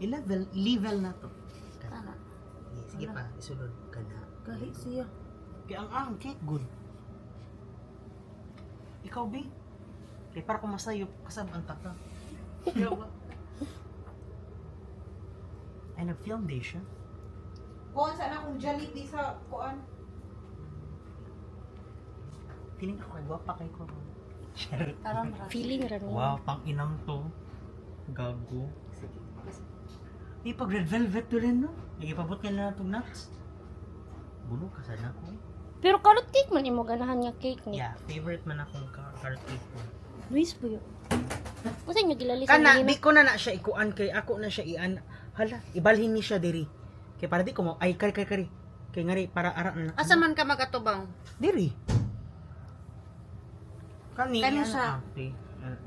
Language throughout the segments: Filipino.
I-level na to. Kana. Sige pa, isulod ka na. Gahi siya. Kaya ang cake good. Ikaw, B? Kaya para kung masayop, kasab ang taka. Ikaw ba? Ay, nag-film day siya. Kuan sana akong jalit di sa kuan. Feeling ako ay gwapa kay ko. Aram ra. Feeling ra niya. Wow, pang inang to. Gago. Di pag red velvet to rin, no? Nagipabot ka na itong nuts. Bulo ka sana ko. Pero carrot cake man imo ganahan nga cake ni. Yeah, favorite man akong carrot cake ko. Luis po yun. Kasi nyo gilalis Kana, di ko na siya ikuan kay ako na siya ian. Hala, ibalhin ni siya diri. Kay para di ko mo, ay kari. Kay ngari, para ara na. Asa man ka magatubang? Diri. Kani, Kani yan, siya. okay.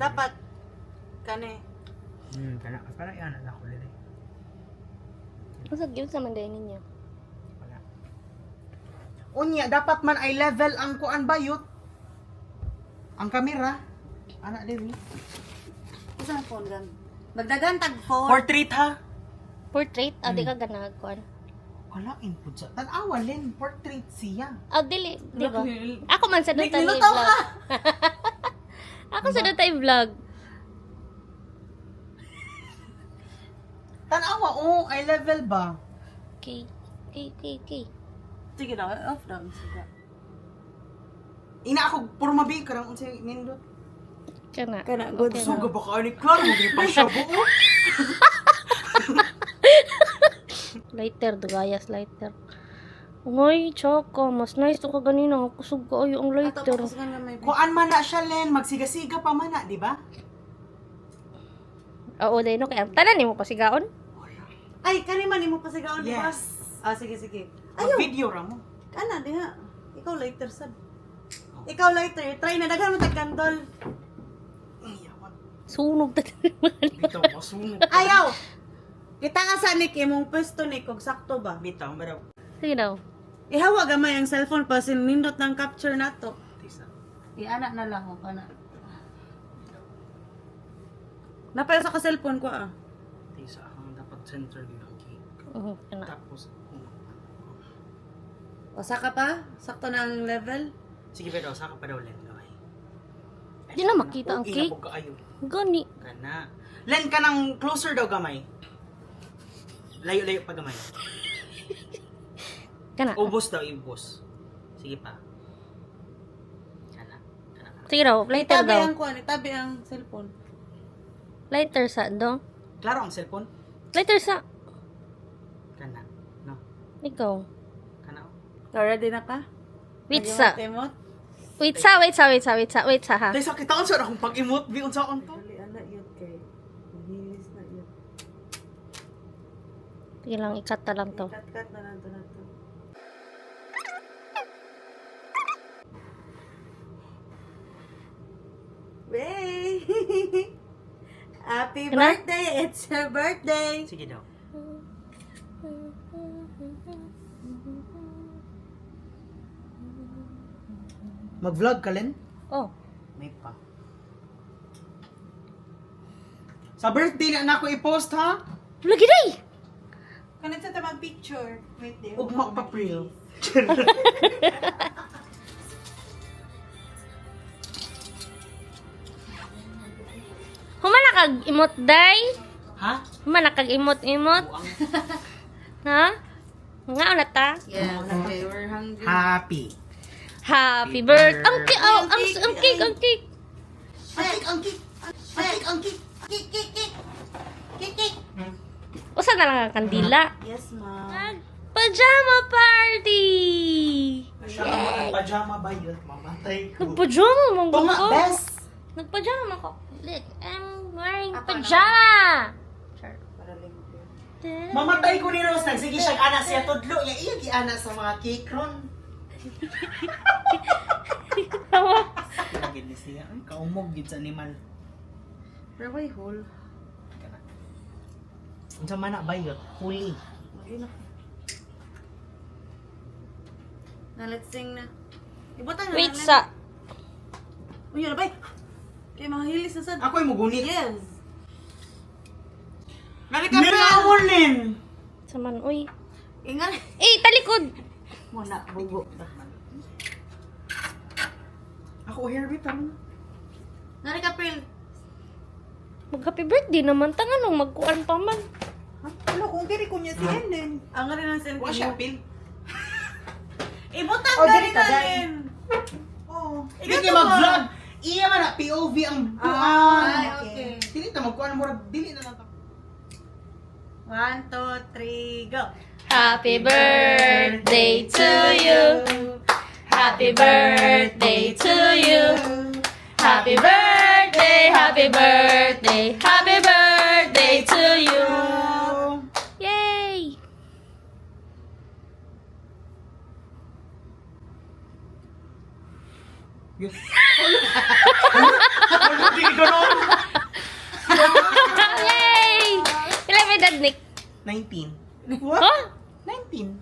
Dapat kani. Kana, para yan na ako diri. Usag yun sa manday ninyo. Wala. Unya, dapat man ay level ang kuan bayot. Ang kamera. Ana diri. Usa phone gan. Magdagan tag phone. Portrait ha? Portrait, di ka ganag kuan. Wala input sa. Tanawa len, portrait siya. Dili, di ba? Ako man sa data ni Nilutaw vlog. ka. Ako sa data vlog. Tanawa, oh, ay level ba? Okay. Sige na, off na. Sige. Ina ako, puro mabi, karang unsay nindot. Kana. Kana, good. Okay So, na. baka ni Claro, magiging pang siya buo. Lighter, dugayas lighter. Ngoy, tsaka, mas nice to ka ganina. Kusog ka ayo ang lighter. Tapos nga may Kuan man na siya, Len, magsiga-siga pa man na, di ba? Oo, dahil no, kaya tanan mo pasigaon. Ay, kani man imo pasigaon di ba? Yes. Sige. Mag-video ra mo. Kana diha. Ikaw lighter sad. Ikaw lighter, try na daghan mo tag candle. Sunog ta. Bitaw, masunog. Ayaw. Kita nga sa Nick imong pwesto ni kog sakto ba? Bitaw, baraw. Sige daw. Ihawa gamay ang cellphone pa nindot ng capture nato. Tisa. Ianak na lang ako kana. Napaya sa ka cellphone ko ah. Tisa, ang dapat center din ang cake. Kana. Tapos, O saka pa? Sakto na ang level? sige pero, saka pa daw, Len. Okay. Di na makita ang cake. Inabog ka ayo. Gani. Kana. Len ka ng closer daw gamay. Layo-layo pa gamay. Kana. Ubos daw, ubos. Sige pa. Kana. Sige daw, lighter Itabi daw. ang kuan, itabi ang cellphone. Lighter sa do. Klaro ang cellphone? Lighter sa. Kana. No? Ikaw. Kana. Ready na ka? Wait sa. Timot? Wait sa ha. Tay sakit ako sa akong pag-emote, bi unsa on to? Dali ana yun kay. Hilis na yun. Sige lang, ikat na lang to. Cut na lang to na to. Way! Happy Ano? birthday! It's your birthday! Sige daw. Mag-vlog ka, Len? Oh. May pa. Sa birthday na ako i-post, ha? Lagi day! Kanit sa tamang picture. Wait there. Ugma pa pril. Humana kag imot day? Ha? Humana kag imot-imot? Ha? Nga na ta? Yeah, okay, we're hungry. Happy. Happy birthday! Ang cake! Oh, ang cake! Ang cake! Ang cake! Ang cake! Ang cake! Kik, kik, kik! Kik, kik! Usa na lang ang kandila. Yes, ma'am. Pajama party! Siya ang pajama ba yun? Mamatay ko. Nagpajama mong Tunga, ko. best! Nagpajama ko. Look, I'm wearing Ako na. pajama! Para limpyo. Mamatay ko ni Rose. Nagsige siya anak siya tudlo. Iya gi-anak sa mga cake ron. Tawa. Lagi ni siya. Ay, kaumog gid sa animal. Pero why whole? Unsa man na bayot? Huli. Ayun na. Na, let's sing na. Ibutan na. Wait sa... Uy, yun na ba? Kaya mahilis na sad. Ako'y mugunit. Yes. Nari ka Mira pa. morning. Saman, uy. Ingat. Talikod! Muna, bugo. Ako Herbie tama. Nari ka, Pril. Mag-happy birthday naman. Tanganong magkuan pa man. Ano kung diri ko niya si Ellen? Ang rin ang sentimo. Wa siya pil. Ibutang Oh, ka diri rin ka, namin. Oh. Hindi kayo mag-vlog. Iya man na POV ang buwan. Ay, okay. Dili ta magkuan mo dili na lang. 1, 2, 3, go. Happy birthday to you. Happy birthday to you. Happy birthday, happy birthday, happy birthday to you. Yay! Yes. Ano di ganon? Yay! Ilan may dad, Nick? 19. Huh? 19.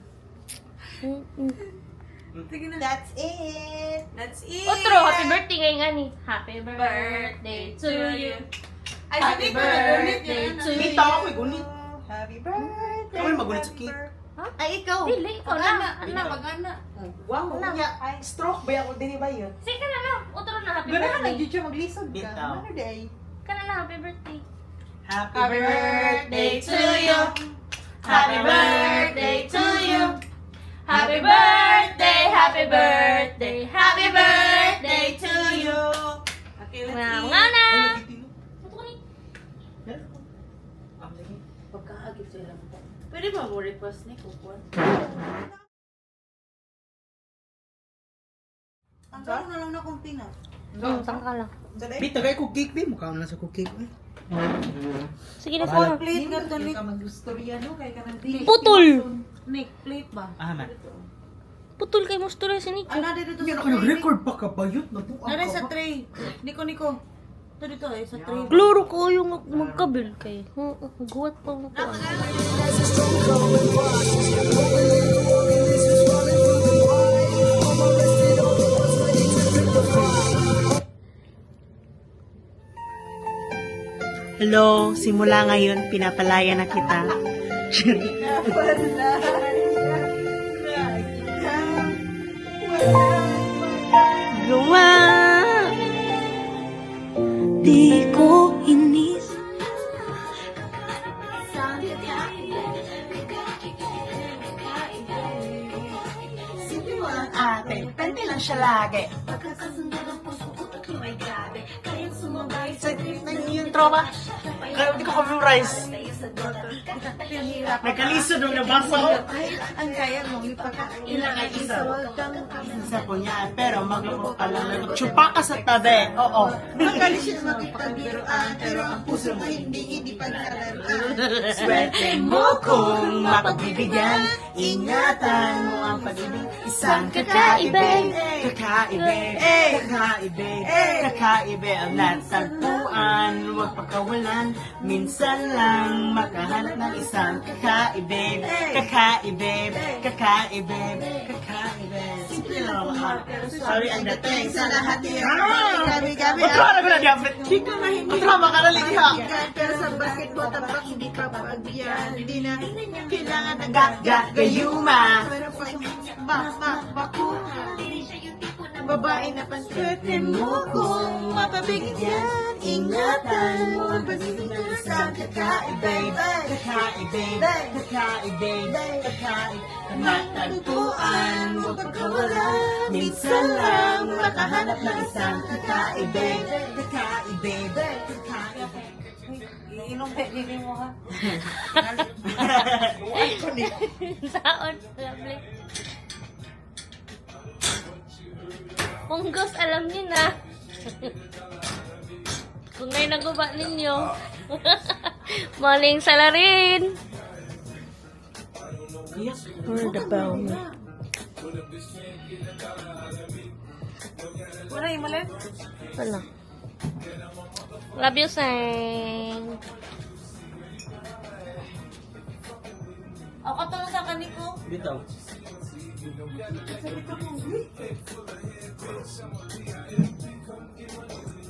Sige na. That's it. That's it. Otro, happy birthday ngayon nga ni. Happy birthday to you. Ay, Happy sabi ko, nagunit birthday yan. to Kita you. ako gunit. Happy birthday. Kami magunit sa cake. Ay, ikaw. Dili, ikaw na. Ana, pag-ana. Wow, niya. Stroke ba ako diri ba yun? Sige ka na lang. Otro na, happy Gano'n ka birthday. nag-YouTube maglisod ka. Bitaw. Ano day? Ka na lang, happy birthday. Happy Happy birthday to you. Happy birthday to you. Happy birthday, happy birthday, happy birthday to you. Okay, let's Nga eat. nga na. Ano Pagkaagit sila. Pwede ba mo request ni Kukuan? Ang sarap na lang na kong pina. Tangka lang. Bita kay ko cake be mukha na sa ko cake. Sige na, sana. Plate ka to, Nick. Ka mag-storya no kay kanang dili. Putol! Nick, plate ba? Ah man. Putol kay Mustura si Nick. Ano dito Yan sa ako tray? nag-record pa ka bayot na to. Nare sa tray. Niko. Ito dito eh, sa tray. Kloro ko yung magkabil kay. Guwat pa mo ko. Hello, simula ngayon pinapalaya na kita. Gawa. Di ko inis. Ate, pwede lang siya lagi. Sa yung trauma. Kaya hindi ko ka-memorize. Nagkalisod nung nabasa ko. Ang kaya mong Ilang ay isa. ipakaisaltang Isa po niya, pero maglaro ka lang. Chupa ka sa tabi. Oo. Magalis siya makipagbiruan, pero ang puso mo hindi pagkalaran. Swerte mo kung mapagbibigyan. Ingatan mo ang pag-ibig. Isang kakaibig. Kakaibig. Kakaibig. Kakaibig ang natagpuan. Huwag pagkawalan. Minsan lang makahanap ng isang kakaibig. Kakaibig. Kakaibig. Kakaibig. Simple lang ang mahal. Sorry ang dating Sa lahat niya, Ah! gabi-gabi Matrama ko na di Alfred. Di ka matrama ka na liha. pero sa basketball tapak hindi pa pagbigyan. Hindi na kailangan ng Gayuma. pero pag bakuha. Babae na panswerte mo kung mapabigyan. Ingatan mo ang pag-ibig ng isang kakaibig. Kakaibig. Kakaibig. Kakaibig. Matagpuan. Huwag pagkawalan. Minsan lang makahanap ng isang kakaibig. Kakaibig. Kakaibig. Inom pa, hindi mo ha. Saon, lovely. Punggos, alam niyo na. Kung ngayon naguba ninyo. Maling salarin. Yes. Heard about me. Wala yung malit? Wala. Love you, Sang. Ako katulong sa kaniko. Bitaw.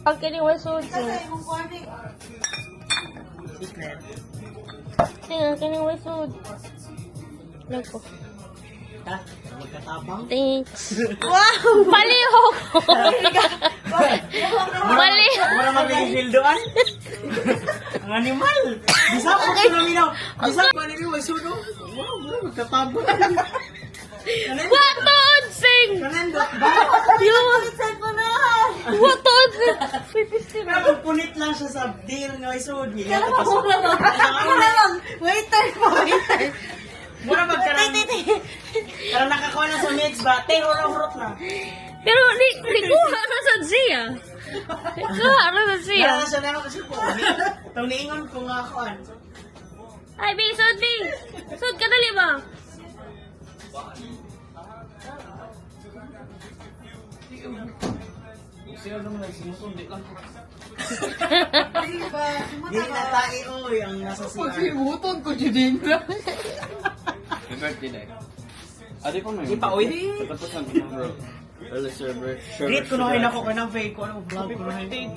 Pag kining wasod Kasi imong kuwari. Secret. Tingnan, kining wisod. Like ko. Ha? Magkatabang? Thanks. Wow! Palihok! Palihok! Mura mag-refill doon? Ang animal! Bisa ko ito namin ako. Bisa ko namin may suno. Wow, mura magkatabang. What the unsing? Kanandot ba? Yun! Cellphone na! What the unsing? Pipistin Pero magpunit lang siya sa deal nga isod. Kala ko na lang. Waiter pa, waiter. Mura magkarang... Karang nakakuha na sa mix ba? Tero na hurot na. Pero di kuha na sa siya. Kuha na sa siya. Kaya na siya naman kasi po. Itong niingon ko nga ako. Ay, Bing, sud, Bing. Sud ka dali ba? Diba? Hindi na tayo oy ang nasa CR. Pagkimutan ko dyan na. May birthday na eh. Adi pa may. Di pa, oy. Tapos ang bro. Early server. Greet ko na kayo na ko ng fake ko. Ano vlog ko na kayo.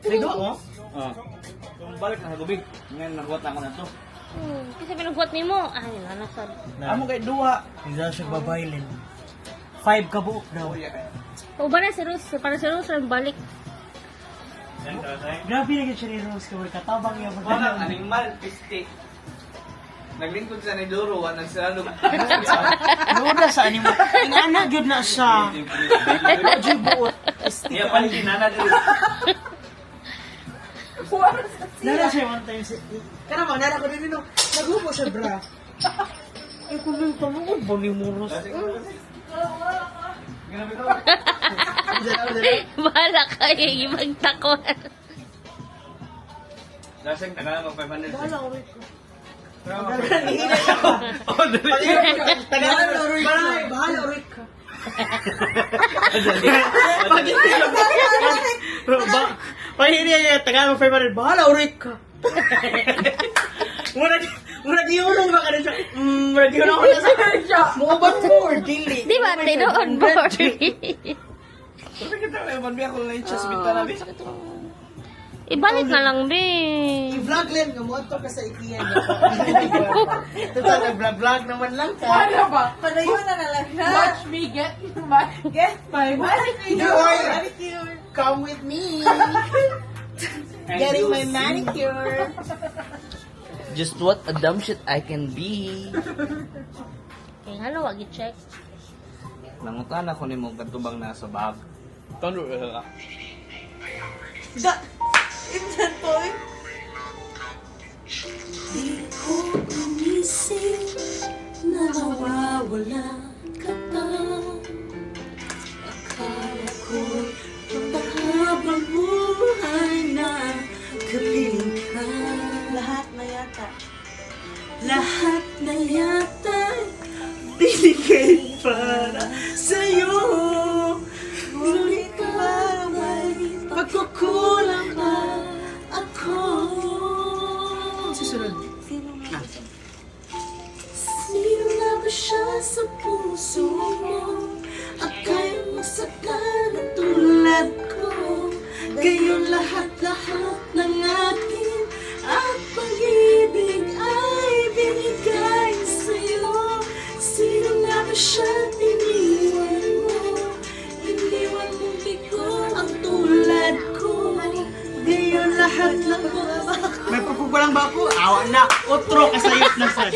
Nagdo ako? Ah. Kung balik na sa gubig. Ngayon nakuha na ako na to. Kasi pinagbuhat ni mo. Ay, nanasad. Amo kay duha. Hindi siya babaylin. 5 ka buok daw. O ba na si Rose? Para si Rose rin balik. Grabe na siya ni Rose ka. Katabang niya. Wala, animal, piste. Naglingkod sa ni Doro, nagsarado. Lura sa animo. Inana gyud na siya. Di buot. Iya pa din na Nara siya one time. Kana ba nara ko din no. Nagubo siya bra. Eh kung yung tanong ba ni Muros? Bahala kayo ibang takuan. Lasing taga mo 500. Bahala ko rin. Oh, dali. Tagalan ulit ka. Bahala ulit ka. Pahiri niya, Tagalog 500, bahala ulit ka. Murag yunong ba ka na siya? Murag yunong ka na siya. Mukabang mo or dili? Di ba? Tino on board. Sabi kita may manbiya ko lang yung bita namin. Ibalik na lang, be. I-vlog lang, gamoto ka sa IKEA. Total, nag-vlog naman lang ka. Palayo na lang na. Watch me get my Manicure. Come with me. Getting my manicure. Just what a dumb shit I can be. Kaya nga lang, wag i-check. Nangutan ako ni mong katubang nasa bag. Tando ka. Da! Insan po eh. Di ko gumising na nawawala ka pa. Akala ko mahabang buhay na kapiling ka. Lahat na yata. Lahat na yata binigay para sa'yo. Ngunit may pagkukulang pa ako. Susunod. Sino na ba siya sa puso mo? Akay mo sa kanan tulad ko. Gayon lahat-lahat ng atin at pag-ibig ay binigay sa'yo. Sino nga ba siya iniwan mo? Iniwan mo bigo ang tulad ko. Gayon lahat-lahat. May pagkukulang ba ako? Awa na. Otro kasayot na sad.